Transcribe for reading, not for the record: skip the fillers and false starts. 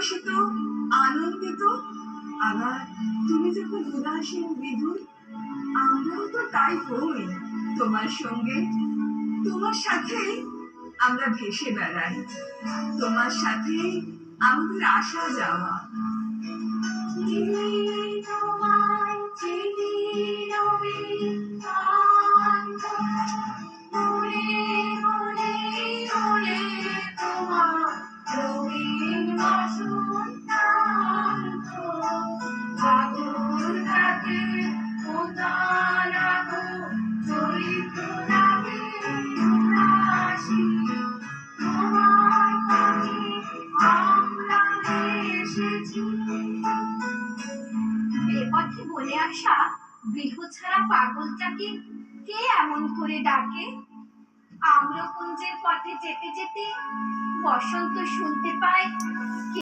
উচ্ছ্বসিত, আনন্দিত, আবার তুমি যখন উদাসীন বিধুর, আমরাও তো তাই হই তোমার সঙ্গে। তোমার সাথেই আমরা ভেসে বেড়াই, তোমার সাথেই আমাদের আসা যাওয়া। বেপথে বলে আসা গৃহ ছাড়া পাগলটাকে কে এমন করে ডাকে? আম্রকুঞ্জের পথে যেতে যেতে বসন্ত শুনতে পায়